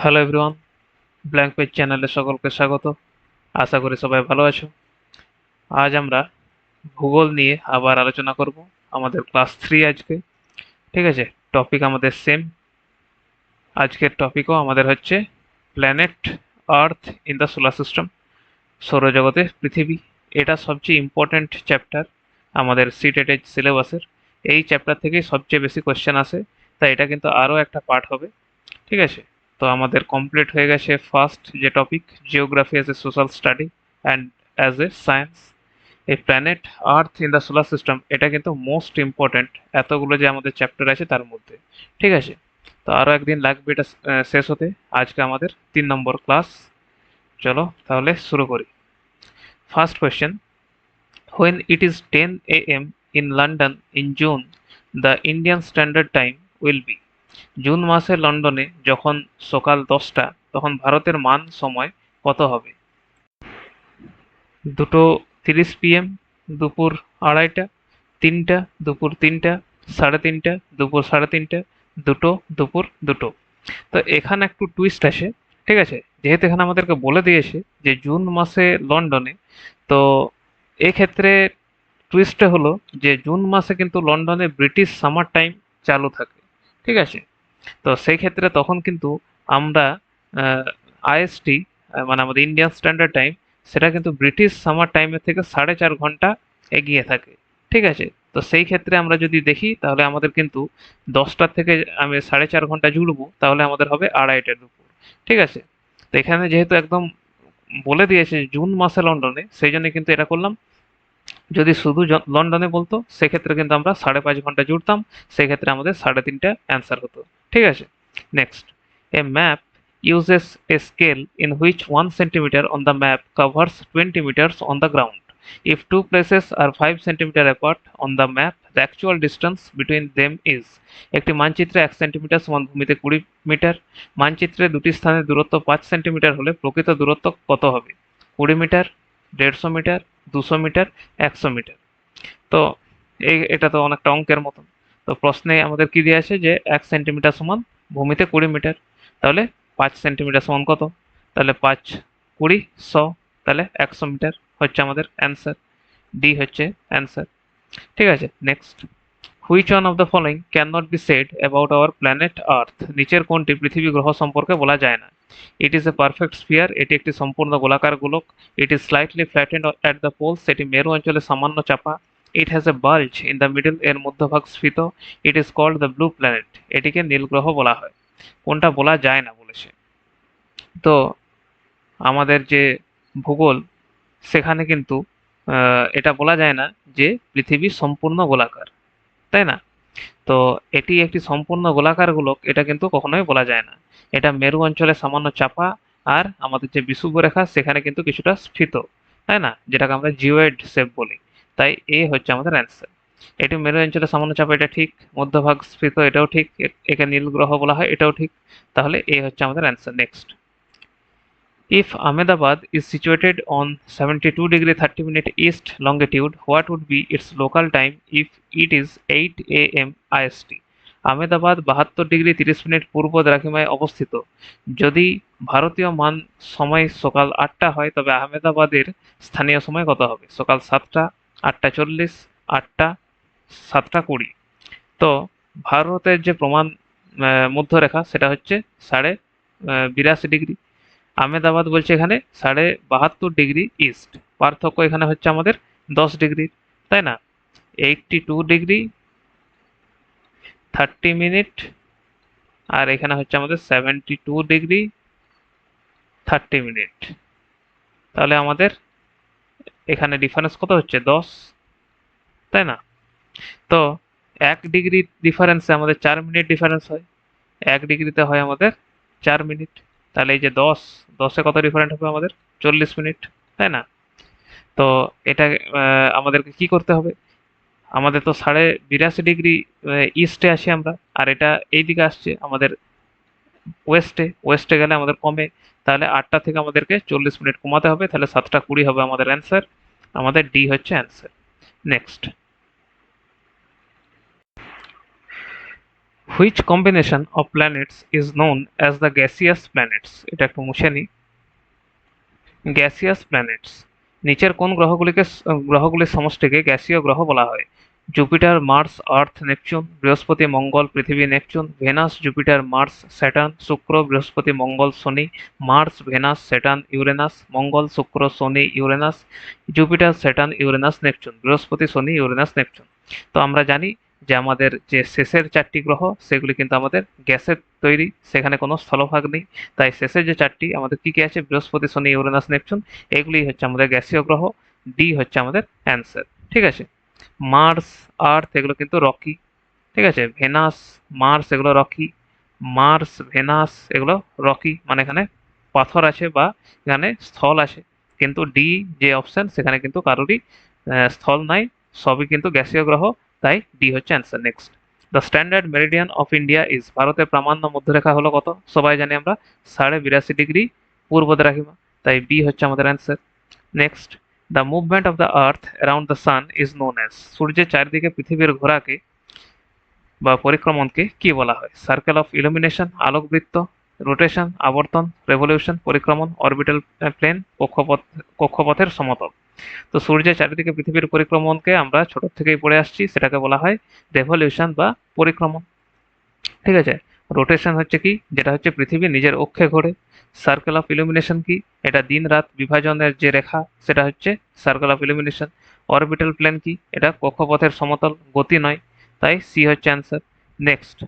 Hello everyone, blank page চ্যানেলে সকলকে স্বাগত। আশা করি সবাই ভালো আছো। আজ আমরা ভূগোল নিয়ে আবার আলোচনা করব। আমাদের ক্লাস 3 আজকে। ঠিক আছে, টপিক আমাদের সেম। আজকের টপিকও আমাদের হচ্ছে planet Earth in the solar system, সৌরজগতে পৃথিবী। এটা সবচেয়ে ইম্পর্ট্যান্ট চ্যাপ্টার আমাদের সিটেটের সিলেবাসের। এই চ্যাপ্টার থেকেই সবচেয়ে বেশি কোয়েশ্চেন আসে, তাই এটা কিন্তু আরও একটা পার্ট হবে। ঠিক আছে, তো আমাদের কমপ্লিট হয়ে গেছে ফার্স্ট যে topic, geography as a social study and as a science. এই planet Earth in the solar system এটা কিন্তু মোস্ট ইম্পর্ট্যান্ট এতগুলো যে আমাদের চ্যাপ্টার আছে তার মধ্যে। ঠিক আছে, তো আরও একদিন লাগবে এটা শেষ হতে। আজকে আমাদের 3 নম্বর ক্লাস। চলো তাহলে শুরু করি। First question, when it is 10 a.m. in London in June, the Indian Standard Time will be। June মাসে লন্ডনে যখন সকাল 10টা, তখন ভারতের মান সময় কত হবে? 2:30 PM, দুপুর 2:30, 3টা, দুপুর 3টা, 3:30, দুপুর 3:30, 2টো, দুপুর 2টো। তো এখানে একটু টুইস্ট আছে। ঠিক আছে, যেহেতু এখানে আমাদেরকে বলে দিয়েছে যে জুন মাসে লন্ডনে, তো এক্ষেত্রে টুইস্টটা হলো যে জুন মাসে কিন্তু লন্ডনে ব্রিটিশ সামার টাইম চালু থাকে। ঠিক আছে, তো সেই ক্ষেত্রে তখন কিন্তু আমরা আইএসটি, মানে আমাদের ইন্ডিয়ান স্ট্যান্ডার্ড টাইম, সেটা কিন্তু ব্রিটিশ সামার টাইমের থেকে 4.5 ঘন্টা এগিয়ে থাকে। ঠিক আছে, তো সেই ক্ষেত্রে আমরা যদি দেখি তাহলে আমাদের কিন্তু 10টার থেকে আমি 4.5 ঘন্টা জুড়বো, তাহলে আমাদের হবে 2:30টার দুপুর। ঠিক আছে, তো এখানে যেহেতু একদম বলে দিয়েছে জুন মাসে লন্ডনে, সেই জন্য কিন্তু এটা করলাম। যদি শুধু লন্ডনে বলতো সেক্ষেত্রে কিন্তু আমরা 5.5 ঘন্টা জুড়তাম, সেক্ষেত্রে আমাদের 3:30 অ্যান্সার হতো। ঠিক আছে, next, A map uses a scale in which 1 centimeter on the map covers 20 meters on the ground. If two places are 5 centimeter apart on the map, the actual distance between them is। একটি মানচিত্রে 1 centimetre সমান ভূমিতে 20 metre. মানচিত্রে দুটি স্থানের দূরত্ব 5 centimetre হলে প্রকৃত দূরত্ব কত হবে? 20 মিটার, 150 মিটার, 200 মিটার, 100 মিটার। তো এটা তো অনেকটা অঙ্কের মতন। তো প্রশ্নে আমাদের কি দেওয়া আছে যে 1 সেন্টিমিটার সমান ভূমিতে 20 মিটার, তাহলে 5 সেন্টিমিটার সমান কত? তাহলে 5, 20, 100, তাহলে 100 মিটার হচ্ছে আমাদের অ্যান্সার। ডি হচ্ছে অ্যান্সার। ঠিক আছে, next, which one of the following can not be said about our planet Earth. নিচের কোনটি পৃথিবী গ্রহ সম্পর্কে বলা যায় না? It is a perfect sphere, এটি একটি সম্পূর্ণ গোলাকার গোলক। It is slightly flattened at the poles, এটি মেরু অঞ্চলে সামান্য চাপা। It has a bulge in the middle, এর মধ্যভাগ স্ফীত। It is called the blue planet, এটিকে নীল গ্রহ বলা হয়। কোনটা বলা যায় না বলেছে? তো আমাদের যে ভূগোল, সেখানে কিন্তু এটা বলা যায় না যে পৃথিবী সম্পূর্ণ গোলাকার, তাই না? তো এটি একটি সম্পূর্ণ গোলাকার গোলক, এটা কিন্তু কখনোই বলা যায় না। এটা মেরু অঞ্চলে সামান্য চাপা, আর আমাদের যে বিষুবরেখা সেখানে কিন্তু কিছুটা স্ফীত, তাই না, যেটাকে আমরা জিওয়েড শেপ বলি। তাই এ হচ্ছে আমাদের অ্যান্সার। এটি মেরু অঞ্চলে সামান্য চাপা, এটা ঠিক। মধ্যভাগ স্ফীত, এটাও ঠিক। একে নীল গ্রহ বলা হয়, এটাও ঠিক। তাহলে এ হচ্ছে আমাদের answer. Next, if Ahmedabad is situated on 72 degree 30 minute east longitude, what would be its local time if it is 8 a.m. IST? Ahmedabad 72 degree 30 minute পূর্ব দ্রাঘিমায় অবস্থিত। যদি ভারতীয় মান সময় সকাল 8টা হয়, তবে আহমেদাবাদের স্থানীয় সময় কত হবে? সকাল 7টা, 8টা 40, 8টা, 7টা 20। তো ভারতের যে প্রমাণ মধ্যরেখা সেটা হচ্ছে 82.5 ডিগ্রি। আহমেদাবাদ বলছে এখানে 72.5 ডিগ্রি ইস্ট। পার্থক্য এখানে হচ্ছে আমাদের 10 ডিগ্রি, তাই না? 82 ডিগ্রি 30 মিনিট, আর এখানে হচ্ছে আমাদের 72 ডিগ্রি 30 মিনিট। তাহলে আমাদের এখানে ডিফারেন্স কত হচ্ছে? 10, তাই না? তো 1 ডিগ্রি ডিফারেন্সে আমাদের 4 মিনিট ডিফারেন্স হয়। 1 ডিগ্রিতে হয় আমাদের 4 মিনিট। তাহলে এই যে 10, 10-এ কত ডিফারেন্ট হবে আমাদের? 40 মিনিট, তাই না? তো এটা আমাদেরকে কি করতে হবে? আমাদের তো 82.5 ডিগ্রি ইস্টে আছি আমরা, আর এটা এইদিকে আসছে আমাদের ওয়েস্টে। ওয়েস্টে গেলে আমাদের কমে, তাহলে 8টা থেকে আমাদেরকে 40 মিনিট কমাতে হবে, তাহলে 7টা 20 হবে আমাদের অ্যান্সার। আমাদের ডি হচ্ছে answer. Next, which combination of planets is known as the gaseous planets? এটা একটু মুছে নিই। গ্যাসিয়াস প্ল্যানেটস, নিচের কোন গ্রহগুলির সমষ্টিকে গ্যাসীয় গ্রহ বলা হয়? জুপিটার, মার্স, আর্থ, নেপচুন, বৃহস্পতি, মঙ্গল, পৃথিবী, Neptune, Venus, Jupiter, Mars, Saturn, শুক্র, বৃহস্পতি, মঙ্গল, শনি, মার্স, ভেনাস, স্যাটার্ন, ইউরেনাস, মঙ্গল, শুক্র, শনি, Uranus, Jupiter, Saturn, Uranus, Neptune, বৃহস্পতি, শনি, ইউরেনাস, নেপচুন। তো আমরা জানি যে আমাদের যে শেষের 4টি গ্রহ সেগুলি কিন্তু আমাদের গ্যাসের তৈরি, সেখানে কোনো স্থলভাগ নেই। তাই শেষের যে 4টি আমাদের কি কি আছে, বৃহস্পতি, শনি, ইউরেনাস, নেপচুন, এগুলি হচ্ছে আমাদের গ্যাসীয় গ্রহ। ডি হচ্ছে আমাদের অ্যান্সার। ঠিক আছে। মার্স, আর্থ এগুলো কিন্তু রকি। ঠিক আছে। ভেনাস, মার্স এগুলো রকি। মার্স, ভেনাস এগুলো রকি, মানে এখানে পাথর আছে বা এখানে স্থল আছে। কিন্তু ডি যে অপশন সেখানে কিন্তু কারোরই স্থল নাই, সবই কিন্তু গ্যাসীয় গ্রহ। তাই ডি হচ্ছে answer. Next, the standard meridian of India is, ভারতের প্রামাণ্য মধ্যরেখা হলো কত? সবাই জানি আমরা 82.5 ডিগ্রি পূর্ব দ্রাঘিমা। তাই বি হচ্ছে আমাদের answer. Next, the movement of the Earth around the sun is known as, সূর্যের চারিদিকে পৃথিবীর ঘোরাকে বা পরিক্রমণকে কি বলা হয়? সার্কেল অফ ইলুমিনেশন, আলোকবৃত্ত, রোটেশন, আবর্তন, রেভলিউশন, পরিক্রমণ, অরবিটাল প্লেন, কক্ষপথের সমতল। তো সূর্যের চারিদিকে পৃথিবীর পরিক্রমণকে আমরা ছোট থেকেই পড়ে আসছি, সেটাকে বলা হয় রেভলিউশন বা পরিক্রমণ। ঠিক আছে। রোটেশন হচ্ছে কি, যেটা হচ্ছে পৃথিবী নিজের অক্ষে ঘোরে। সার্কেল অফ ইলুমিনেশন কি, এটা দিন রাত বিভাজনের যে রেখা সেটা হচ্ছে circle of illumination. Orbital plane কি, এটা কক্ষপথের সমতল, গতি নয়। তাই সি হচ্ছে answer. Next,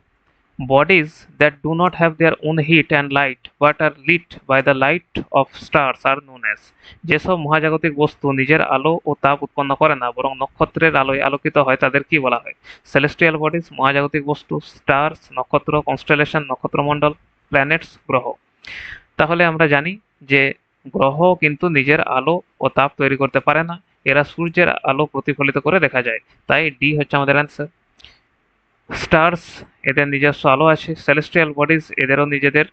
bodies that do not have their own heat and light but are lit by the light of stars are known as, যেসব মহাজাগতিক বস্তু নিজের আলো ও তাপ উৎপন্ন করে না বরং নক্ষত্রের আলোয় আলোকিত হয় তাদের কি বলা হয়? সেলেস্টিয়াল বডিজ, মহাজাগতিক বস্তু, স্টার্স নক্ষত্র, কনস্টেলেশন নক্ষত্রমণ্ডল, প্ল্যানেটস গ্রহ। তাহলে আমরা জানি যে গ্রহ কিন্তু নিজের আলো ও তাপ তৈরি করতে পারে না, এরা সূর্যের আলো প্রতিফলিত করে দেখা যায়। তাই ডি হচ্ছে আমাদের অ্যান্সার। স্টার্স, এদের নিজস্ব আলো আছে। সেলেস্টিয়াল বডিজ, এদেরও নিজেদের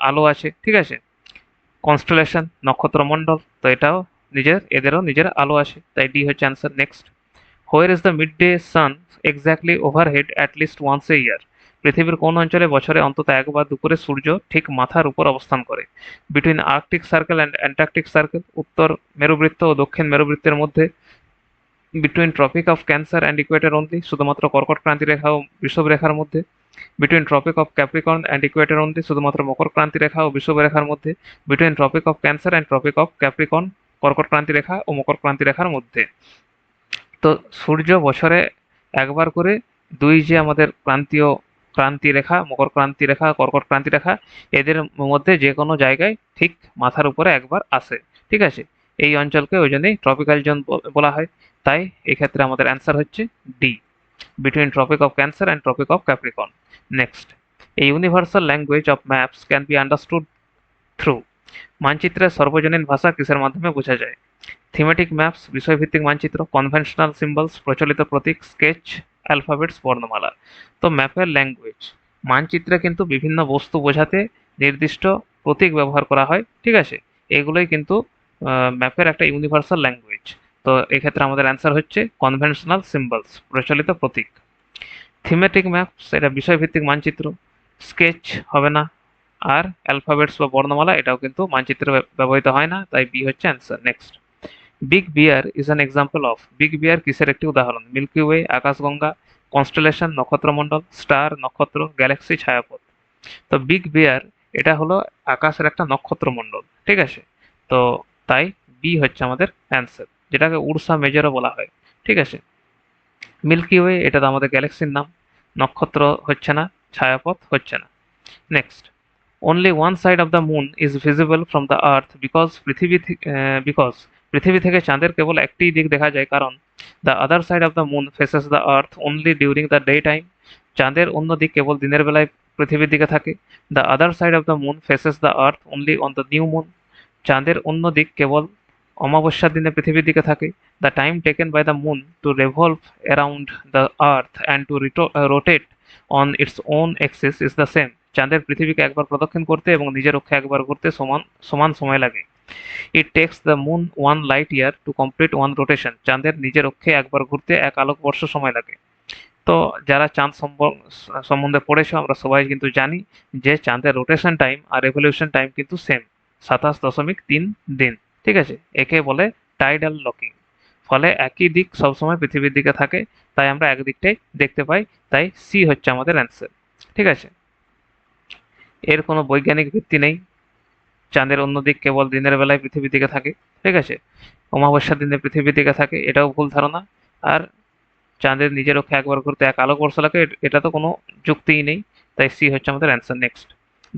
আলো আছে। ঠিক আছে। কনস্টেলেশন নক্ষত্রমণ্ডল, তো এটাও এদেরও নিজের আলো আছে। তাই ডি হচ্ছে answer. Next, where is the midday sun exactly overhead at least once a year, পৃথিবীর কোন অঞ্চলে বছরে অন্তত একবার দুপুরে সূর্য ঠিক মাথার উপর অবস্থান করে? Between arctic circle and antarctic circle, উত্তর মেরুবৃত্ত ও দক্ষিণ মেরুবৃত্তের মধ্যে। Between tropic of cancer and equator only, শুধুমাত্র কর্কট ক্রান্তি রেখা ও বিষুব রেখার মধ্যে। Between tropic of capricorn and equator only, শুধুমাত্র মকর ক্রান্তি রেখা ও বিষুব রেখার মধ্যে। Between tropic of cancer and tropic of capricorn, কর্কট ক্রান্তি রেখা ও মকর ক্রান্তি রেখার মধ্যে। তো সূর্য বছরে একবার করে দুই যে আমাদের ক্রান্তীয় ক্রান্তি রেখা, মকর ক্রান্তি রেখা, কর্কট ক্রান্তি রেখা, এদের মধ্যে যে কোনো জায়গায় ঠিক মাথার উপরে একবার আসে। ঠিক আছে। এই অঞ্চলকে ওই জন্যই ট্রপিক্যাল জোন বলা হয়। তাই এক্ষেত্রে আমাদের অ্যান্সার হচ্ছে D, between tropic of cancer and tropic of capricorn. Next, a universal language of maps can be understood through, মানচিত্রের সর্বজনীন ভাষা কিসের মাধ্যমে বোঝা যায়? থিমেটিক ম্যাপস, বিষয়ভিত্তিক মানচিত্র, কনভেনশনাল সিম্বলস, প্রচলিত প্রতীক, স্কেচ, অ্যালফাবেটস, বর্ণমালা। তো ম্যাপের ল্যাঙ্গুয়েজ, মানচিত্রে কিন্তু বিভিন্ন বস্তু বোঝাতে নির্দিষ্ট প্রতীক ব্যবহার করা হয়। ঠিক আছে। এগুলোই কিন্তু ম্যাপের একটা ইউনিভার্সাল ল্যাঙ্গুয়েজ। তো এক্ষেত্রে আমাদের অ্যান্সার হচ্ছে কনভেনশনাল সিম্বলস, প্রচলিত প্রতীক। থিমেটিক ম্যাপস, এটা বিষয়ভিত্তিক মানচিত্র। স্কেচ হবে না। আর অ্যালফাবেটস বা বর্ণমালা, এটাও কিন্তু মানচিত্রে ব্যবহৃত হয় না। তাই বি হচ্ছে answer. Next, Big Bear is an example of, Big Bear কিসের একটি উদাহরণ? মিল্কি ওয়ে, আকাশগঙ্গা, কনস্টেলেশন নক্ষত্রমণ্ডল, স্টার নক্ষত্র, গ্যালাক্সি ছায়াপথ। তো বিগ বিয়ার এটা হলো আকাশের একটা নক্ষত্রমণ্ডল। ঠিক আছে। তো তাই বি হচ্ছে আমাদের অ্যান্সার, যেটাকে উড়সা মেজরও বলা হয়। ঠিক আছে। মিল্কি ওয়ে এটা তো আমাদের গ্যালাক্সির নাম, নক্ষত্র হচ্ছে না, ছায়াপথ হচ্ছে না। Next, only one side of the moon is visible from the earth because পৃথিবী থেকে চাঁদের কেবল একটিই দিক দেখা যায়, কারণ the other side of the moon faces the earth only during the daytime, চাঁদের অন্য দিক কেবল দিনের বেলায় পৃথিবীর দিকে থাকে। the other side of the moon faces the earth only on the new moon, চাঁদের অন্য দিক কেবল অমাবস্যার দিনে পৃথিবীর দিকে থাকে। the time taken by the moon to revolve around the earth and to rotate on its own axis is the same, চাঁদের পৃথিবীকে একবার প্রদক্ষিণ করতে এবং নিজের অক্ষে একবার ঘুরতে সমান সমান সময় লাগে। It takes the moon one light year to complete one rotation, চাঁদের নিজের অক্ষে একবার ঘুরতে এক আলোকবর্ষ সময় লাগে। তো যারা চাঁদ সম্বন্ধে পড়েছো আমরা সবাই কিন্তু জানি যে চাঁদের রোটেশন টাইম আর রেভলিউশন টাইম কিন্তু সেম 27.3 দিন। ঠিক আছে, একে বলে টাইডাল লকিং। ফলে একই দিক সবসময় পৃথিবীর দিকে থাকে, তাই আমরা একদিকটাই দেখতে পাই, তাই সি হচ্ছে আমাদের অ্যান্সার। ঠিক আছে, এর কোনো বৈজ্ঞানিক ভিত্তি নেই। চাঁদের অন্য দিক কেবল দিনের বেলায় পৃথিবীর দিকে থাকে। ঠিক আছে, অমাবস্যার দিনে পৃথিবীর দিকে থাকে, এটাও ভুল ধারণা। আর চাঁদের নিজের অক্ষে একবার ঘুরতে এক আলোক বর্ষ লাগে, এটা তো কোনো যুক্তিই নেই, তাই সি হচ্ছে আমাদের answer. Next,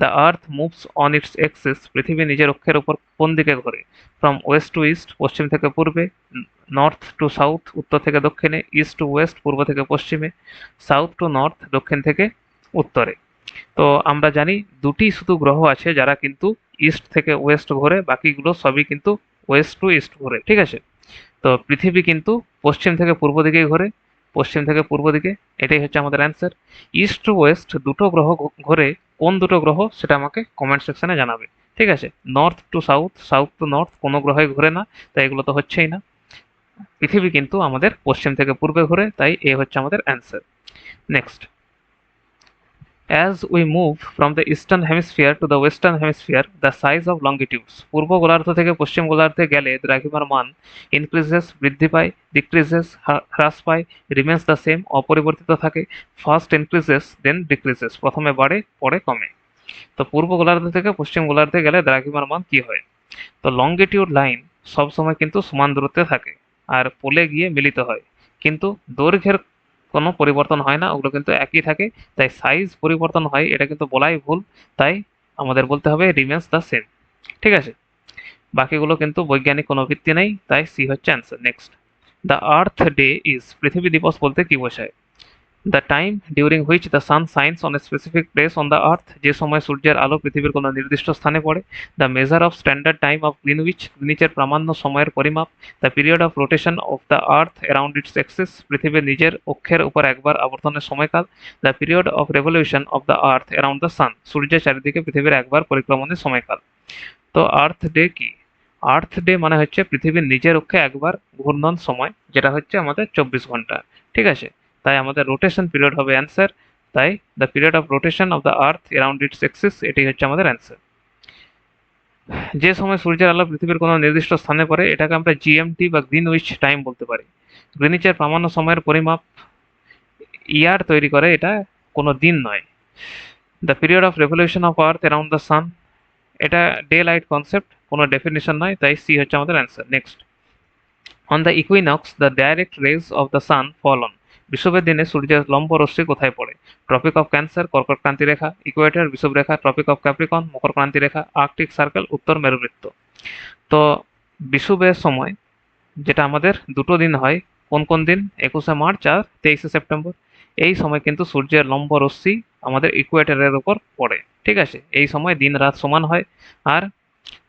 the earth moves on it's axis, পৃথিবী নিজের অক্ষের উপর কোন দিকে ঘোরে? ফ্রম ওয়েস্ট টু ইস্ট, পশ্চিম থেকে পূর্বে; নর্থ টু সাউথ, উত্তর থেকে দক্ষিণে; ইস্ট টু ওয়েস্ট, পূর্ব থেকে পশ্চিমে; সাউথ টু নর্থ, দক্ষিণ থেকে উত্তরে। তো আমরা জানি দুটি শুধু গ্রহ আছে যারা কিন্তু ইস্ট থেকে ওয়েস্ট ঘোরে, বাকিগুলো সবই কিন্তু ওয়েস্ট টু ইস্ট ঘোরে। ঠিক আছে, তো পৃথিবী কিন্তু পশ্চিম থেকে পূর্ব দিকেই ঘোরে, পশ্চিম থেকে পূর্ব দিকে, এটাই হচ্ছে আমাদের অ্যান্সার। ইস্ট টু ওয়েস্ট দুটো গ্রহ ঘোরে, কোন দুটো গ্রহ সেটা আমাকে কমেন্ট সেকশনে জানাবে। ঠিক আছে, north two south, south two north কোনো গ্রহই ঘোরে না, তাই এগুলো তো হচ্ছেই না। পৃথিবী কিন্তু আমাদের পশ্চিম থেকে পূর্বে ঘোরে, তাই এ হচ্ছে আমাদের answer. Next, as we move from the eastern hemisphere to the western hemisphere, the size of longitudes, পূর্ব গোলার্ধ থেকে পশ্চিম গোলার্ধে গেলে দ্রাঘিমার মান increases বৃদ্ধি পায়, decreases হ্রাস পায়, remains the same অপরিবর্তিত থাকে, first increases then decreases প্রথমে বাড়ে পরে কমে। তো পূর্ব গোলার্ধ থেকে পশ্চিম গোলার্ধে গেলে দ্রাঘিমার মান কি হয়? তো লংগিটিউড লাইন সবসময় কিন্তু সমান দূরত্বে থাকে আর পোলে গিয়ে মিলিত হয়, কিন্তু দৈর্ঘ্যের কোনো পরিবর্তন হয় না, ওগুলো কিন্তু একই থাকে। তাই সাইজ পরিবর্তন হয় এটা কিন্তু বলাই ভুল, তাই আমাদের বলতে হবে রিমেন্স দ্য সেম। ঠিক আছে, বাকিগুলো কিন্তু বৈজ্ঞানিক কোনো ভিত্তি নেই, তাই সি হচ্ছে answer. Next, the Earth day is, পৃথিবী দিবস বলতে কি বোঝায়? The time during which the sun shines on a specific place on the Earth, যে সময় সূর্যের আলো পৃথিবীর কোনো নির্দিষ্ট স্থানে পড়ে। The measure of standard time of Greenwich, গ্রিনিচের প্রামাণ্য সময়ের পরিমাপ। The period of rotation of the Earth around its axis, পৃথিবীর নিজের অক্ষের উপর একবার আবর্তনের সময়কাল। The period of revolution of the Earth around the সান, সূর্যের চারিদিকে পৃথিবীর একবার পরিক্রমণের সময়কাল। তো আর্থ ডে কি? আর্থ ডে মানে হচ্ছে পৃথিবীর নিজের অক্ষে একবার ঘূর্ণন সময়, যেটা হচ্ছে আমাদের 24 ঘন্টা। ঠিক আছে, তাই আমাদের রোটেশন পিরিয়ড হবে অ্যান্সার, তাই the period of rotation of the Earth around its axis, এটি হচ্ছে আমাদের অ্যান্সার। যে সময় সূর্যের আলো পৃথিবীর কোনো নির্দিষ্ট স্থানে পড়ে এটাকে আমরা জিএমটি বা গ্রিনউইচ টাইম বলতে পারি। গ্রিনিচের প্রামাণ্য সময়ের পরিমাপ ইয়ার তৈরি করে, এটা কোনো দিন নয়। The period of revolution of Earth around the sun, এটা ডে লাইট কনসেপ্ট, কোনো ডেফিনিশন নয়, তাই সি হচ্ছে আমাদের answer. Next, on the equinox the direct rays of the sun fall on, বিষুবের দিনে সূর্যের লম্ব রশ্মি কোথায় পড়ে? ট্রপিক অফ ক্যান্সার, কর্কট ক্রান্তি রেখা; ইকুয়েটর, বিষুব রেখা; ট্রপিক অফ ক্যাপ্রিকন, মকর ক্রান্তি রেখা; আর্কটিক সার্কেল, উত্তর মেরুবৃত্ত। তো বিষুবের সময় যেটা আমাদের দুটো দিন হয়, কোন কোন দিন? 21শে মার্চ আর 23শে সেপ্টেম্বর। এই সময় কিন্তু সূর্যের লম্ব রশ্মি আমাদের ইকুয়েটরের উপর পড়ে। ঠিক আছে, এই সময় দিন রাত সমান হয়, আর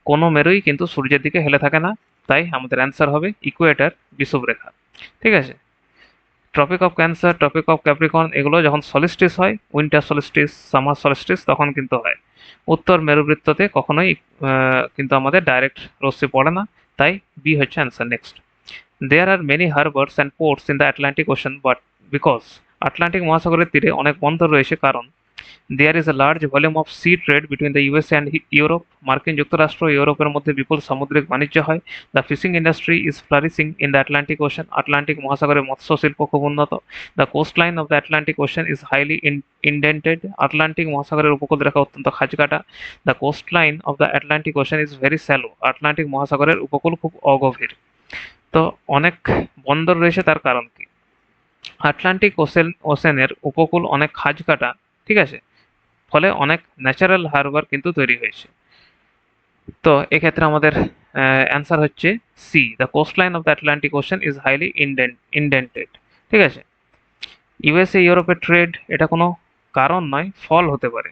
কোনো মেরুই কিন্তু সূর্যের দিকে হেলে থাকে না, তাই আমাদের অ্যান্সার হবে ইকুয়েটর, বিষুবরেখা। ঠিক আছে, tropic of cancer, tropic of capricorn এগুলো যখন সলিস্টিস হয়, উইন্টার সলিস্টিস, সামার সলিস্টিস, তখন কিন্তু হয়। উত্তর মেরুবৃত্ততে কখনোই কিন্তু আমাদের ডাইরেক্ট রশ্মি পড়ে না, তাই বি হচ্ছে answer. Next, there are many harbours and ports in the Atlantic ocean, but because, Atlantic মহাসাগরের তীরে অনেক বন্দর রয়েছে কারণ there is a large volume of sea trade between the USA and Europe, মার্কিন যুক্তরাষ্ট্র ও ইউরোপের মধ্যে বিপুল সামুদ্রিক বাণিজ্য হয়। The fishing industry is flourishing in the Atlantic Ocean, Atlantic মহাসাগরে মৎস্য শিল্প খুব উন্নত। The coastline of the Atlantic Ocean is highly indented, Atlantic মহাসাগরের উপকূল রেখা অত্যন্ত খাঁজকাটা। The coastline of the Atlantic Ocean is very shallow, Atlantic মহাসাগরের উপকূল খুব অগভীর। তো অনেক বন্দর রয়েছে, তার কারণ কি? আটলান্টিক ওশেনের উপকূল অনেক খাঁজকাটা, ঠিক আছে, ফলে অনেক ন্যাচারাল হারবার কিন্তু তৈরি হয়েছে। তো এক্ষেত্রে আমাদের অ্যান্সার হচ্ছে C, the coastline of the Atlantic ocean is highly indented. ঠিক আছে, ইউএসএ ইউরোপের ট্রেড এটা কোনো কারণ নয়, ফল হতে পারে।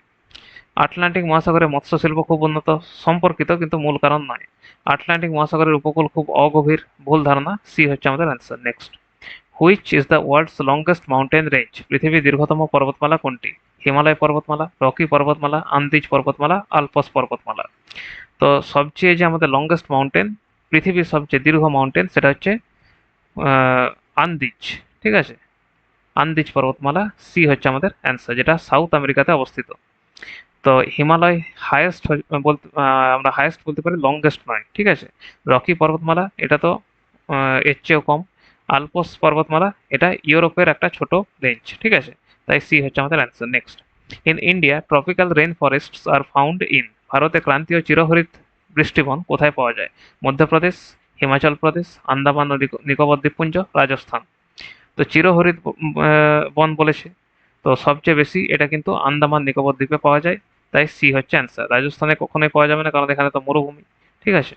আটলান্টিক মহাসাগরে মৎস্য শিল্প খুব উন্নত, সম্পর্কিত কিন্তু মূল কারণ নয়। আটলান্টিক মহাসাগরের উপকূল খুব অগভীর, ভুল ধারণা, সি হচ্ছে আমাদের answer. Next, which is the world's longest mountain range, পৃথিবীর দীর্ঘতম পর্বতমালা কোনটি? হিমালয় পর্বতমালা, রকি পর্বতমালা, আন্দিজ পর্বতমালা, আলপস পর্বতমালা। তো সবচেয়ে যে আমাদের লংগেস্ট মাউন্টেন, পৃথিবীর সবচেয়ে দীর্ঘ মাউন্টেন, সেটা হচ্ছে আন্দিজ। ঠিক আছে, আন্দিজ পর্বতমালা, সি হচ্ছে আমাদের অ্যান্সার, যেটা সাউথ আমেরিকাতে অবস্থিত। তো হিমালয় হায়েস্ট বলতে আমরা হায়েস্ট বলতে পারি, লংগেস্ট নয়, ঠিক আছে। রকি পর্বতমালা এটা তো এর চেয়েও কম। আলপস পর্বতমালা এটা ইউরোপের একটা ছোট রেঞ্জ, ঠিক আছে। তাই সি হচ্ছে আমাদের answer. Next, in India tropical rain forests are found in, ভারতে ক্রান্তীয় চিরহরিৎ বৃষ্টিবন কোথায় পাওয়া যায়? মধ্যপ্রদেশ, হিমাচল প্রদেশ, আন্দামান ও নিকোবর দ্বীপপুঞ্জ, রাজস্থান। তো চিরহরিৎ বন বলেছে, তো সবচেয়ে বেশি এটা কিন্তু আন্দামান নিকোবর দ্বীপে পাওয়া যায়, তাই সি হচ্ছে অ্যান্সার। রাজস্থানে কখনোই পাওয়া যাবে না, কারণ এখানে তো মরুভূমি, ঠিক আছে।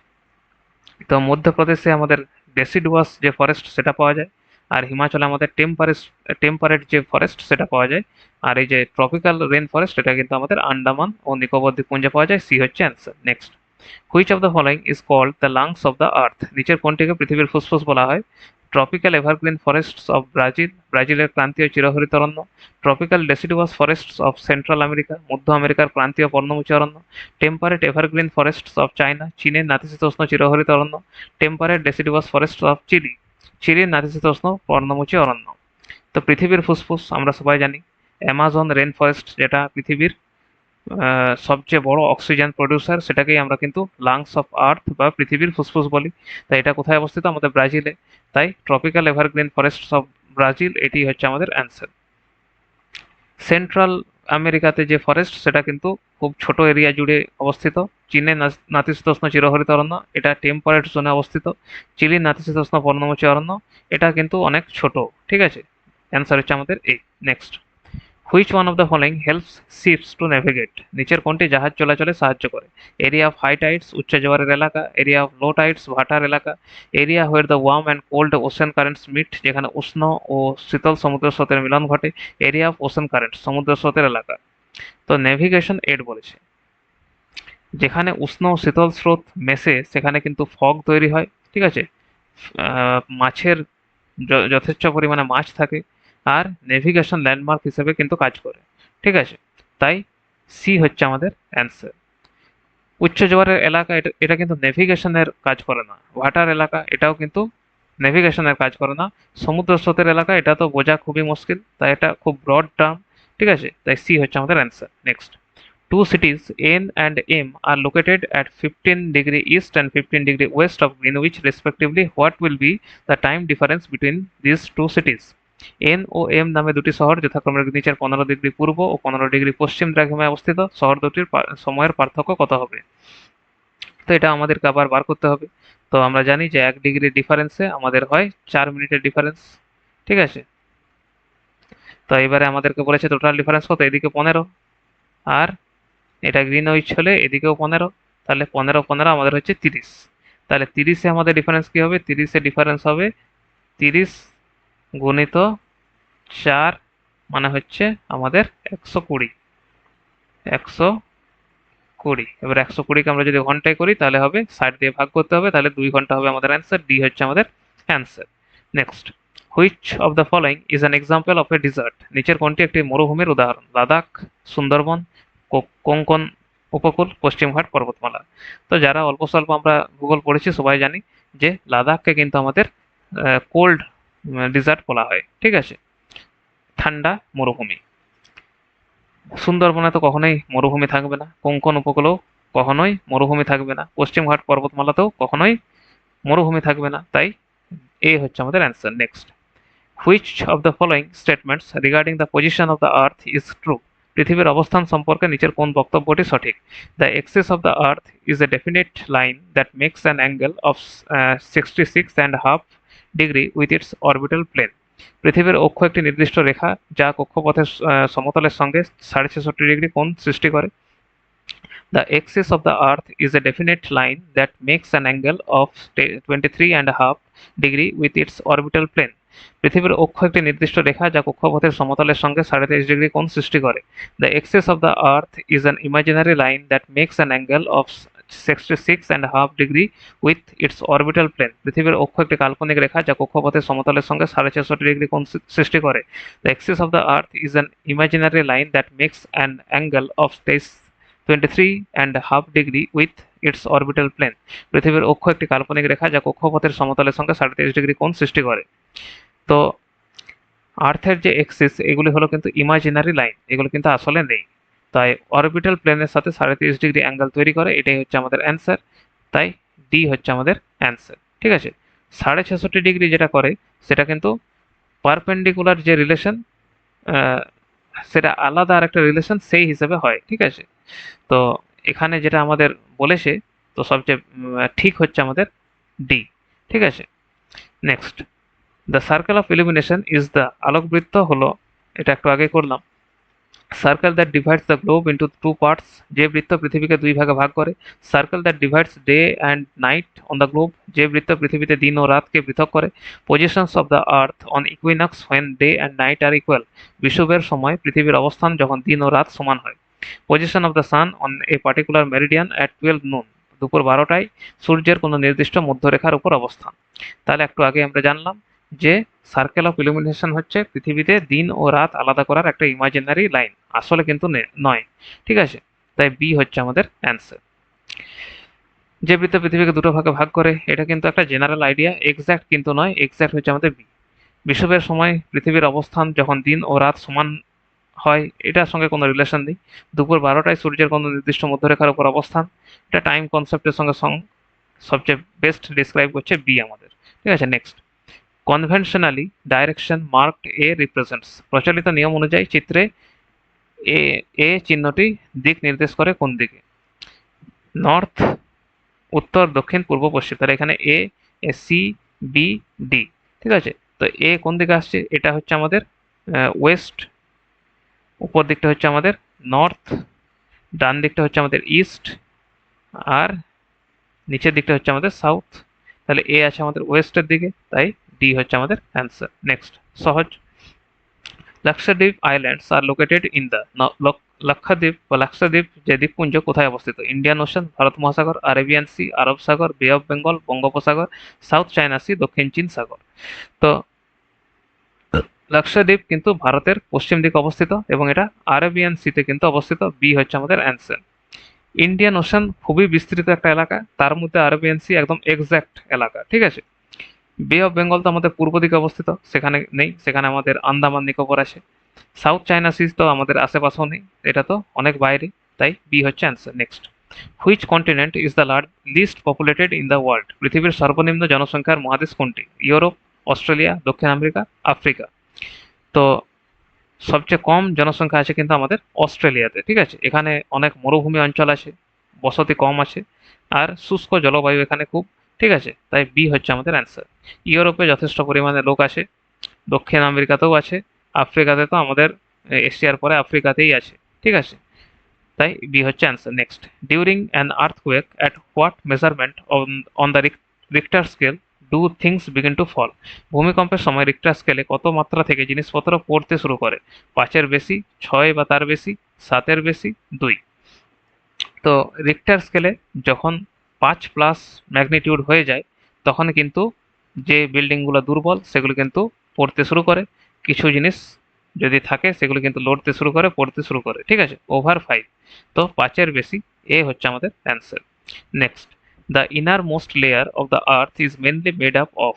তো মধ্যপ্রদেশে আমাদের ডেসিডুয়াস যে ফরেস্ট সেটা পাওয়া যায়, আর হিমাচলে আমাদের টেম্পারেট যে ফরেস্ট সেটা পাওয়া যায়, আর এই যে ট্রপিক্যাল রেন ফরেস্ট এটা কিন্তু আমাদের আন্দামান ও নিকোবর দ্বীপপুঞ্জে পাওয়া যায়। সি হচ্ছে answer. Next, which of the following is called the lungs of the Earth, নিচের কোনটিকে পৃথিবীর ফুসফুস বলা হয়? Tropical evergreen forests of Brazil, ব্রাজিলের ক্রান্তীয় চিরহরিত অরণ্য। Tropical deciduous forests of Central America, মধ্য আমেরিকার ক্রান্তীয় পর্ণমোচী অরণ্য। Temperate evergreen forests of China, চীনের নাতিশীতোষ্ণ চিরহরিত অরণ্য। Temperate deciduous forests of Chile, চিলির নাতিশীতোষ্ণ পর্ণমোচী অরণ্য। তো পৃথিবীর ফুসফুস আমরা সবাই জানি অ্যামাজন রেন ফরেস্ট, যেটা পৃথিবীর সবচেয়ে বড় অক্সিজেন প্রডিউসার, সেটাকেই আমরা কিন্তু লাংস অফ আর্থ বা পৃথিবীর ফুসফুস বলি। তাই এটা কোথায় অবস্থিত? আমাদের ব্রাজিলে। তাই tropical evergreen forests of Brazil এটি হচ্ছে আমাদের অ্যান্সার। সেন্ট্রাল আমেরিকাতে যে ফরেস্ট সেটা কিন্তু খুব ছোট এরিয়া জুড়ে অবস্থিত। চীনের নাতিশীতোষ্ণ চিরহরিত অরণ্য এটা টেম্পারেট জোনে অবস্থিত। চিলির নাতিশীতোষ্ণ পর্ণমোচী অরণ্য এটা কিন্তু অনেক ছোট, ঠিক আছে। অ্যান্সার হচ্ছে আমাদের এই। Next, which one of the following helps ships to navigate, নিচের কোনটি জাহাজ চলাচলে সাহায্য করে? এরিয়া অফ হাই টাইডস উচ্চ জোয়ারের এলাকা, এরিয়া অফ লো টাইডস ভাটার এলাকা, area where the warm and cold ocean currents meet, যেখানে উষ্ণ ও শীতল সমুদ্র স্রোতের মিলন ঘটে, এরিয়া অফ ওশেন কারেন্টস সমুদ্র স্রোতের এলাকা। তো নেভিগেশন এড বলেছে, যেখানে উষ্ণ ও শীতল স্রোত মেশে সেখানে কিন্তু ফগ তৈরি হয়, ঠিক আছে। মাছের যথেচ্ছ পরিমাণে মাছ থাকে, আর নেভিগেশন ল্যান্ডমার্ক হিসেবে কিন্তু কাজ করে, ঠিক আছে। তাই সি হচ্ছে আমাদের অ্যান্সার। উচ্চ জোয়ারের এলাকা এটা এটা কিন্তু নেভিগেশনের কাজ করে না। ভাটার এলাকা এটাও কিন্তু নেভিগেশনের কাজ করে না। সমুদ্র স্রোতের এলাকা এটা তো বোঝা খুবই মুশকিল, তাই এটা খুব ব্রড টার্ম, ঠিক আছে। তাই সি হচ্ছে আমাদের answer. Next, two cities N and M are located at 15 degree east and 15 degree west of Greenwich respectively. What will be the time difference between these two cities? N ও M নামে দুটি শহর যথাক্রমে গ্রিনিচের 15 degree পূর্ব ও 15 degree পশ্চিম দ্রাঘিমায় অবস্থিত। শহর দুটির সময়ের পার্থক্য কত হবে? তো এটা আমাদেরকে আবার বার করতে হবে। তো আমরা জানি যে 1 ডিগ্রি ডিফারেন্সে আমাদের হয় 4 মিনিটের ডিফারেন্স, ঠিক আছে। তো এবারে আমাদেরকে বলেছে টোটাল ডিফারেন্স কত? এদিকে 15, আর এটা গ্রিনউইচ হলে এদিকেও 15, তাহলে 15 15 আমাদের হচ্ছে 30। তাহলে 30-এ আমাদের ডিফারেন্স কি হবে? 30-এ ডিফারেন্স হবে 30 গুণিত 4, মানে হচ্ছে আমাদের 120। 120, এবার 120কে আমরা যদি ঘন্টায় করি তাহলে হবে 60 দিয়ে ভাগ করতে হবে, তাহলে 2 ঘন্টা হবে আমাদের অ্যান্সার। ডি হচ্ছে আমাদের answer. Next, which of the following is an example of a desert, নিচের কোনটি একটি মরুভূমির উদাহরণ? লাদাখ, সুন্দরবন, কোঙ্কন উপকূল, পশ্চিমঘাট পর্বতমালা। তো যারা অল্প স্বল্প আমরা ভূগোল পড়েছি সবাই জানি যে লাদাখকে কিন্তু আমাদের কোল্ড ডিজার্ট বলা হয়, ঠিক আছে, ঠান্ডা মরুভূমি। সুন্দরবনে তো কখনোই মরুভূমি থাকবে না, কোঙ্কন উপকূলেও কখনোই মরুভূমি থাকবে না, পশ্চিমঘাট পর্বতমালাতেও কখনোই মরুভূমি থাকবে না, তাই এ হচ্ছে আমাদের answer. Next, which of the following statements regarding the position of the earth is true, পৃথিবীর অবস্থান সম্পর্কে নিচের কোন বক্তব্যটি সঠিক? The axis of the earth is a definite line that makes an angle of 66.5 degree with its orbital plane, পৃথিবীর অক্ষ একটি নির্দিষ্ট রেখা যা কক্ষপথের সমতলের সঙ্গে 66.5 ডিগ্রি কোণ সৃষ্টি করে। The axis of the earth is a definite line that makes an angle of 23.5 degree with its orbital plane. পৃথিবীর অক্ষ একটি নির্দিষ্ট রেখা যা কক্ষপথের সমতলের সঙ্গে 23.5 ডিগ্রি কোণ সৃষ্টি করে। The axis of the earth is an imaginary line that makes an angle of 66.5 degree with its orbital plane. পৃথিবীর অক্ষ একটি কাল্পনিক রেখা যা কক্ষপথের সমতলের সঙ্গে 66.5 ডিগ্রি কোণ সৃষ্টি করে। The axis of the earth is an imaginary line that makes an angle of 23.5 degree with its orbital plane. পৃথিবীর অক্ষ একটি কাল্পনিক রেখা যা কক্ষপথের সমতলের সঙ্গে 23.5 ডিগ্রি কোণ সৃষ্টি করে। তো আর্থের যে এক্সিস এগুলি হলো কিন্তু ইমাজিনারি লাইন, এগুলো কিন্তু আসলে নেই। তাই অরবিটাল প্লেনের সাথে ৩৭.৫০ অ্যাঙ্গেল তৈরি করে, এটাই হচ্ছে আমাদের অ্যান্সার। তাই ডি হচ্ছে আমাদের অ্যান্সার। ঠিক আছে, ৬৬৬ যেটা করে সেটা কিন্তু পারপেন্ডিকুলার যে রিলেশন, সেটা আলাদা আর একটা রিলেশন সেই হিসেবে হয়। ঠিক আছে, তো এখানে যেটা আমাদের বলেছে, তো সবচেয়ে ঠিক হচ্ছে আমাদের ডি। ঠিক আছে, next, the circle of illumination is the আলোকবৃত্ত হলো, এটা একটু আগে করলাম, circle that divides the globe into two parts, যে বৃত্ত পৃথিবীকে দুই ভাগে ভাগ করে। Circle that divides day and night on the globe, যে বৃত্ত পৃথিবীতে দিন ও রাতকে পৃথক করে। Positions of the Earth on equinox when day and night are equal, বিষুবের সময় পৃথিবীর অবস্থান যখন দিন ও রাত সমান হয়। Position of the sun on a particular meridian at 12 noon, দুপুর 12টায় সূর্যের কোনো নির্দিষ্ট মধ্যরেখার উপর অবস্থান। তাহলে একটু আগে আমরা জানলাম যে সার্কেল অফ ইলুমিনেশন হচ্ছে পৃথিবীতে দিন ও রাত আলাদা করার একটা ইমাজিনারি লাইন, আসলে কিন্তু নয়। ঠিক আছে, তাই বি হচ্ছে আমাদের অ্যান্সার। যে বৃত্ত পৃথিবীকে দুটো ভাগে ভাগ করে, এটা কিন্তু একটা জেনারেল আইডিয়া, এক্স্যাক্ট কিন্তু নয়, এক্স্যাক্ট হচ্ছে আমাদের বি। বিষুবের সময় পৃথিবীর অবস্থান যখন দিন ও রাত সমান হয়, এটার সঙ্গে কোনো রিলেশন নেই। দুপুর 12টায় সূর্যের কোনো নির্দিষ্ট মধ্যরেখার উপর অবস্থান, এটা টাইম কনসেপ্টের সঙ্গে সবচেয়ে বেস্ট ডিসক্রাইব করছে বি আমাদের। ঠিক আছে, নেক্সট, কনভেনশনালি ডাইরেকশন মার্কড এ রিপ্রেজেন্টস, প্রচলিত নিয়ম অনুযায়ী চিত্রে এ এ চিহ্নটি দিক নির্দেশ করে কোন দিকে? নর্থ, উত্তর, দক্ষিণ, পূর্ব, পশ্চিম। তাহলে এখানে এ, সি, বি, ডি। ঠিক আছে, তো এ কোন দিকে আসছে? এটা হচ্ছে আমাদের ওয়েস্ট, উপর দিকটা হচ্ছে আমাদের নর্থ, ডান দিকটা হচ্ছে আমাদের ইস্ট, আর নিচের দিকটা হচ্ছে আমাদের সাউথ। তাহলে এ আছে আমাদের ওয়েস্টের দিকে, তাই ডি হচ্ছে আমাদের অ্যান্সার। নেক্সট, সহজ, Lakshadweep islands are located in the, Lakshadweep বা লাক্ষাদ্বীপ যে দ্বীপপুঞ্জ কোথায় অবস্থিত? ইন্ডিয়ান ওশান, ভারত মহাসাগর, আরেবিয়ান সি, আরব সাগর, বে অফ বেঙ্গল, বঙ্গোপসাগর, সাউথ চায়না সি, দক্ষিণ চীন সাগর। তো লাক্ষাদ্বীপ কিন্তু ভারতের পশ্চিম দিকে অবস্থিত এবং এটা আরেবিয়ান সিতে কিন্তু অবস্থিত, বি হচ্ছে আমাদের অ্যান্সার। ইন্ডিয়ান ওশান খুবই বিস্তৃত একটা এলাকা, তার মধ্যে আরবিয়ান সি একদম এক্সাক্ট এলাকা। ঠিক আছে, বে অফ বেঙ্গল তো আমাদের পূর্ব দিকে অবস্থিত, সেখানে নেই, সেখানে আমাদের আন্দামান নিকোবর আছে। সাউথ চায়না সিজ তো আমাদের আশেপাশেও নেই, এটা তো অনেক বাইরে, তাই বি হচ্ছে answer. Next, which continent is the least populated in the world, পৃথিবীর সর্বনিম্ন জনসংখ্যার মহাদেশ কোনটি? ইউরোপ, অস্ট্রেলিয়া, দক্ষিণ আমেরিকা, আফ্রিকা। তো সবচেয়ে কম জনসংখ্যা আছে কিন্তু আমাদের অস্ট্রেলিয়াতে। ঠিক আছে, এখানে অনেক মরুভূমি অঞ্চল আছে, বসতি কম আছে, আর শুষ্ক জলবায়ু এখানে খুব। ঠিক আছে, তাই বি হচ্ছে আমাদের অ্যান্সার। ইউরোপে যথেষ্ট পরিমাণে লোক আছে, দক্ষিণ আমেরিকাতেও আছে, আফ্রিকাতে তো আমাদের এশিয়ার পরে আফ্রিকাতেই আছে। ঠিক আছে, তাই বি হচ্ছে answer. Next, during an earthquake at what measurement on the Richter scale do things begin to fall, ভূমিকম্পের সময় রিক্টার স্কেলে কত মাত্রা থেকে জিনিসপত্র পড়তে শুরু করে? 5-এর বেশি, 6 বা তার বেশি, 7-এর বেশি, 2। তো রিক্টার স্কেলে যখন 5+ ম্যাগনিটিউড হয়ে যায়, তখন কিন্তু যে বিল্ডিংগুলো দুর্বল সেগুলো কিন্তু পড়তে শুরু করে, কিছু জিনিস যদি থাকে সেগুলো কিন্তু লড়তে শুরু করে, পড়তে শুরু করে। ঠিক আছে, ওভার 5, তো 5-এর বেশি, এ হচ্ছে আমাদের answer. Next, the innermost layer of the earth is mainly made up of,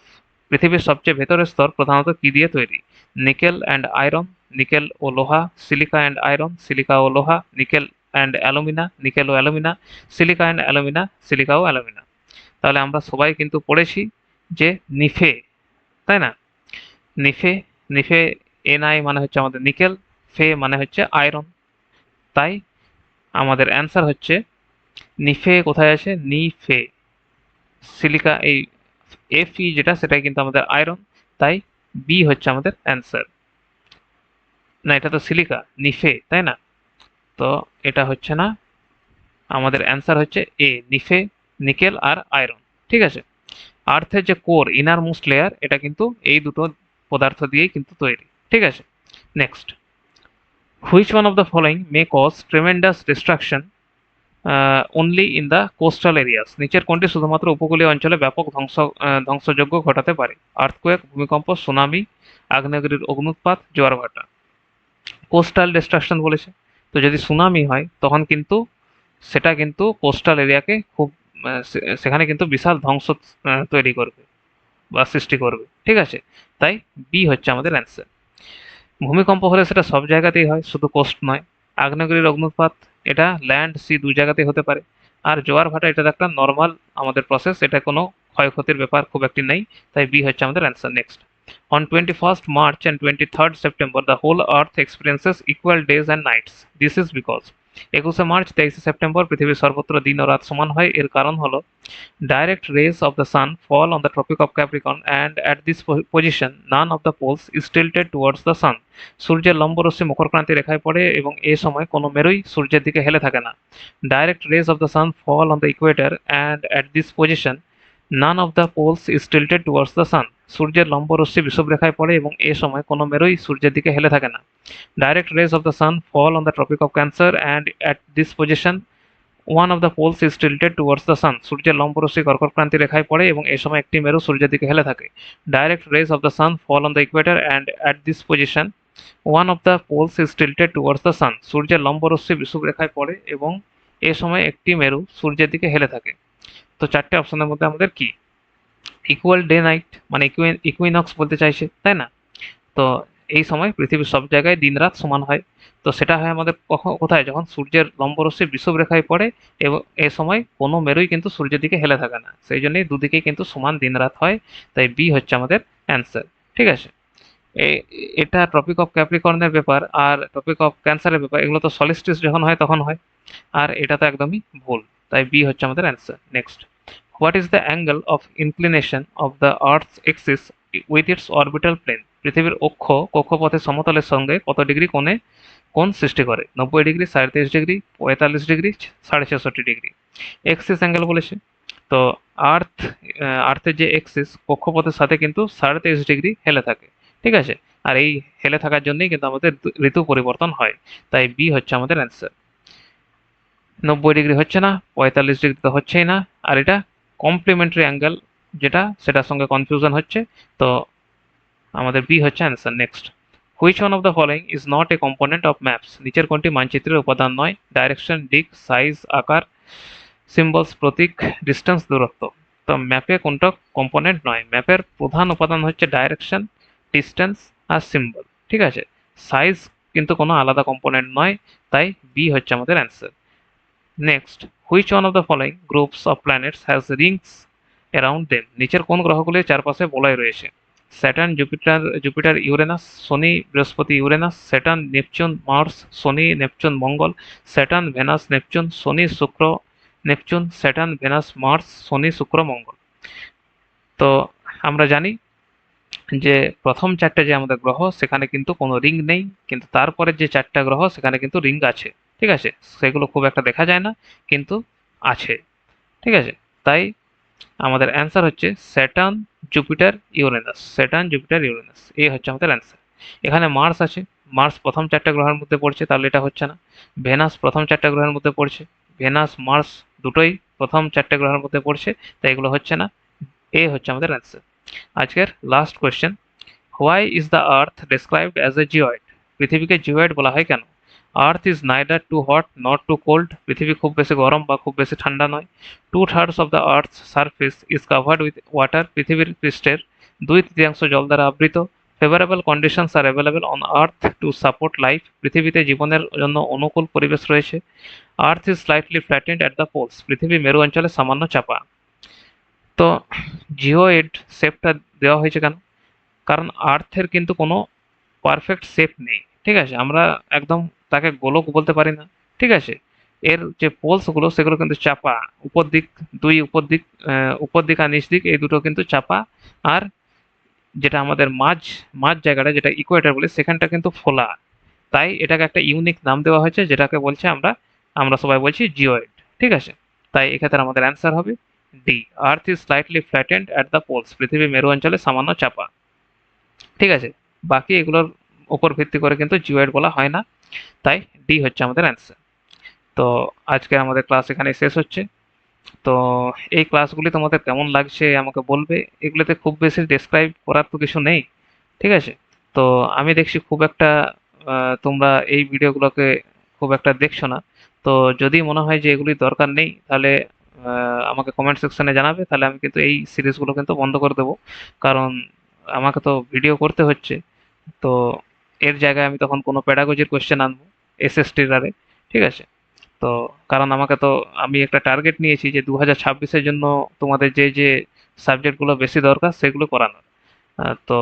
পৃথিবীর সবচেয়ে ভেতরের স্তর প্রধানত কি দিয়ে তৈরি? নিকেল অ্যান্ড আয়রন, নিকেল ও লোহা, সিলিকা অ্যান্ড আয়রন, সিলিকা ও লোহা, নিকেল অ্যান্ড অ্যালুমিনা, নিকেল ও alumina, silica and alumina, silica ও অ্যালুমিনা। তাহলে আমরা সবাই কিন্তু পড়েছি যে নিফে, তাই না? নিফে, নিফে, এনআই মানে হচ্ছে আমাদের নিকেল, ফে মানে হচ্ছে আয়রন, তাই আমাদের অ্যান্সার হচ্ছে নিফে। কোথায় আছে? নিফে। সিলিকা, এই এফই যেটা সেটাই কিন্তু আমাদের আয়রন, তাই বি হচ্ছে আমাদের অ্যান্সার। না, এটা তো সিলিকা, নিফে, তাই না? তো এটা হচ্ছে না, আমাদের অ্যান্সার হচ্ছে এ, নিফে, নিকেল আর আয়রন। ঠিক আছে, আর্থের যে কোর, ইনার মোস্ট লেয়ার, এটা কিন্তু এই দুটো পদার্থ দিয়েই কিন্তু তৈরি। ঠিক আছে, next, which one of the following may cause tremendous destruction only in the coastal areas, নিচের কোনটি শুধুমাত্র উপকূলীয় অঞ্চলে ব্যাপক ধ্বংসযজ্ঞ ঘটাতে পারে? আর্থকোয়েক, ভূমিকম্প, সুনামি, আগ্নেয়গিরির অগ্নুৎপাত, জোয়ার ভাটা। কোস্টাল ডিস্ট্রাকশন বলেছে, তো যদি সুনামি হয় তখন কিন্তু সেটা কিন্তু কোস্টাল এরিয়াকে খুব সেখানে কিন্তু বিশাল ধ্বংস তৈরি করবে বা সৃষ্টি করবে। ঠিক আছে, তাই বি হচ্ছে আমাদের অ্যান্সার। ভূমিকম্প হলে সেটা সব জায়গাতেই হয়, শুধু কোস্ট নয়। আগ্নেয়গিরির অগ্নুৎপাত এটা ল্যান্ড সি দু জায়গাতেই হতে পারে। আর জোয়ার ভাটা এটা একটা নর্মাল আমাদের প্রসেস, এটা কোনো ক্ষয়ক্ষতির ব্যাপার খুব একটি নেই, তাই বি হচ্ছে আমাদের answer. Next, on 21st March and 23rd September the whole earth experiences equal days and nights. This is because 21শে মার্চ 23শে সেপ্টেম্বর পৃথিবীর সর্বত্র দিন ও রাত সমান হয়। এর কারণ হলো direct rays of the sun fall on the Tropic of Capricorn and at this position none of the poles is tilted towards the sun. সূর্যের লম্বরশ্মি মকরক্রান্তি রেখায় পড়ে এবং এ সময় কোনো মেরুই সূর্যের দিকে হেলে থাকে না। Direct rays of the sun fall on the equator and at this position none of the poles is tilted towards the sun. সূর্যের লম্বরশ্মি বিষুবরেখায় পড়ে এবং এ সময় কোনো মেরুই সূর্যের দিকে হেলে থাকে না। Direct rays of the sun fall on the Tropic of Cancer and at this position one of the poles is tilted towards the sun. সূর্যের লম্বরশ্মি কর্কটক্রান্তি রেখায় পড়ে এবং এ সময় একটি মেরু সূর্যের দিকে হেলে থাকে। Direct rays of the sun fall on the equator and at this position one of the poles is tilted towards the sun. সূর্যের লম্বরশ্মি বিষুবরেখায় পড়ে এবং এ সময় একটি মেরু সূর্যের দিকে হেলে থাকে। তো চারটে অপশনের মধ্যে আমাদের কি ইকুয়াল ডে নাইট মানে ইকুইনক্স বলতে চাইছে, তাই না? তো এই সময় পৃথিবীর সব জায়গায় দিন রাত সমান হয়। তো সেটা হয় আমাদের কোথায়, যখন সূর্যের লম্বরশ্মি বিষুবরেখায় পড়ে এবং এ সময় কোনো মেরুই কিন্তু সূর্যের দিকে হেলে থাকে না, সেই জন্যই দুদিকেই কিন্তু সমান দিন রাত হয়, তাই বি হচ্ছে আমাদের অ্যান্সার। ঠিক আছে, এটা ট্রপিক অফ ক্যাপ্রিকর্নের ব্যাপার আর ট্রপিক অফ ক্যান্সারের ব্যাপার, এগুলো তো সলিস্টিস যখন হয় তখন হয়, আর এটা তো একদমই ভুল, তাই বি হচ্ছে আমাদের answer. Next, what is the angle of inclination of the earth's axis with its orbital plane? পৃথিবীর অক্ষ কক্ষপথের সমতলের সঙ্গে কত ডিগ্রি কোণ সৃষ্টি করে? 90 degree, 33.5 degree, 45 degree, 66.5 degree. Axis angle বলেছে, তো আর্থের যে এক্সিস কক্ষপথের সাথে কিন্তু 33.5 ডিগ্রি হেলে থাকে। ঠিক আছে, আর এই হেলে থাকার জন্যই কিন্তু আমাদের ঋতু পরিবর্তন হয়, তাই বি হচ্ছে আমাদের অ্যান্সার। 90 ডিগ্রি হচ্ছে না, 45 ডিগ্রি তো হচ্ছেই না, আর এটা কমপ্লিমেন্টারি অ্যাঙ্গেল যেটা সেটার সঙ্গে কনফিউশন হচ্ছে, তো আমাদের বি হচ্ছে answer. Next, which one of the following is not a component of maps? নিচের কোনটি মানচিত্রের উপাদান নয়? ডাইরেকশন, দিক, সাইজ, আকার, সিম্বলস প্রতীক, ডিস্টেন্স দূরত্ব। তো ম্যাপে কোনটা কম্পোনেন্ট নয়? ম্যাপের প্রধান উপাদান হচ্ছে ডাইরেকশন, ডিস্টেন্স আর সিম্বল। ঠিক আছে, সাইজ কিন্তু কোনো আলাদা কম্পোনেন্ট নয়, তাই বি হচ্ছে আমাদের answer. Next, which one of the following groups of planets has Rings around them? নিচের কোন গ্রহগুলির চারপাশে বলয় রয়েছে? স্যাটার্ন, জুপিটার, ইউরেনাস, শনি, বৃহস্পতি, ইউরেনাস, স্যাটার্ন, নেপচুন, মার্স, শনি, নেপচুন, মঙ্গল, স্যাটার্ন, ভেনাস, নেপচুন, শনি, শুক্র, নেপচুন, স্যাটার্ন, ভেনাস, মার্স, শনি, শুক্র, মঙ্গল। তো আমরা জানি যে প্রথম চারটে যে আমাদের গ্রহ সেখানে কিন্তু কোনো রিং নেই, কিন্তু তারপরে যে চারটা গ্রহ সেখানে কিন্তু রিং আছে। ঠিক আছে, সেগুলো খুব একটা দেখা যায় না কিন্তু আছে। ঠিক আছে, তাই আমাদের অ্যান্সার হচ্ছে Saturn, Jupiter, Uranus. Saturn, Jupiter, Uranus, এই হচ্ছে আমাদের অ্যান্সার। এখানে মার্স আছে, মার্স প্রথম চারটা গ্রহের মধ্যে পড়ছে, তাহলে এটা হচ্ছে না। ভেনাস প্রথম চারটা গ্রহের মধ্যে পড়ছে, ভেনাস মার্স দুটোই প্রথম চারটে গ্রহের মধ্যে পড়ছে, তাই এগুলো হচ্ছে না। এ হচ্ছে আমাদের অ্যান্সার। আজকের last question, why is the Earth described as a geoid? পৃথিবীকে জিওয়েড বলা হয় কেন? Earth is neither too hot not too cold. পৃথিবী খুব বেশি গরম বা খুব বেশি ঠান্ডা নয়। 2/3 of the earth surface is covered with water. পৃথিবীর পৃষ্ঠের 2/3 জল দ্বারা আবৃত। Favourable conditions R available on earth to support life. পৃথিবীতে জীবনের জন্য অনুকূল পরিবেশ রয়েছে। Earth is slightly flattened at the polls. পৃথিবী মেরু অঞ্চলে সামান্য চাপা। তো জিওয়েড শেপটা দেওয়া হয়েছে কেন? কারণ আর্থের কিন্তু কোনো পারফেক্ট শেপ নেই। ঠিক আছে, আমরা একদম তাকে গোলক বলতে পারি না। ঠিক আছে, এর যে পোলসগুলো সেগুলো কিন্তু চাপা, উপর দিক দুই উপর দিক আর নিচ দিক এই দুটো কিন্তু চাপা। আর যেটা আমাদের মাঝ মাঝ জায়গাটা যেটা ইকুয়েটর বলি সেখানটা কিন্তু ফোলা, তাই এটাকে একটা ইউনিক নাম দেওয়া হয়েছে যেটাকে বলছে আমরা সবাই বলছি জিওয়েড। ঠিক আছে, তাই এক্ষেত্রে আমাদের অ্যান্সার হবে D, earth is slightly flattened at the polls. পৃথিবী মেরু অঞ্চলে সামান্য চাপা। ঠিক আছে, বাকি এগুলোর উপর ভিত্তি করে কিন্তু জিওয়েড বলা হয় না, তাই ডি হচ্ছে আমাদের অ্যান্সার। তো আজকে আমাদের ক্লাস এখানেই শেষ হচ্ছে। তো এই ক্লাসগুলি তোমাদের কেমন লাগছে আমাকে বলবে। এগুলোতে খুব বেশি ডেসক্রাইব করার তো কিছু নেই। ঠিক আছে, তো আমি দেখছি খুব একটা তোমরা এই ভিডিওগুলোকে খুব একটা দেখছো না। তো যদি মনে হয় যে এগুলি দরকার নেই তাহলে আমাকে কমেন্ট সেকশনে জানাবে, তাহলে আমি কিন্তু এই সিরিজগুলো কিন্তু বন্ধ করে দেবো, কারণ আমাকে তো ভিডিও করতে হচ্ছে। তো এর জায়গায় আমি তখন কোনো প্যাডাগজির কোয়েশ্চেন আনবো এসএসটির আরে, ঠিক আছে? তো কারণ আমাকে তো, আমি একটা টার্গেট নিয়েছি যে 2026-এর জন্য তোমাদের যে যে সাবজেক্টগুলো বেশি দরকার সেগুলো করানোর। তো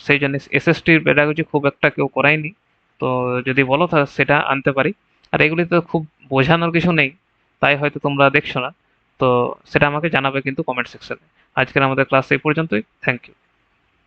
সেই জন্য এসএসটির প্যাডাগজি খুব একটা কেউ করায়নি। তো যদি বলো তা সেটা আনতে পারি। আর এগুলিতে খুব বোঝানোর কিছু নেই, তাই হয়তো তোমরা দেখছো না। তো সেটা আমাকে জানাবে কিন্তু কমেন্ট সেকশনে। আজকের আমাদের ক্লাস এই পর্যন্তই। Thank you.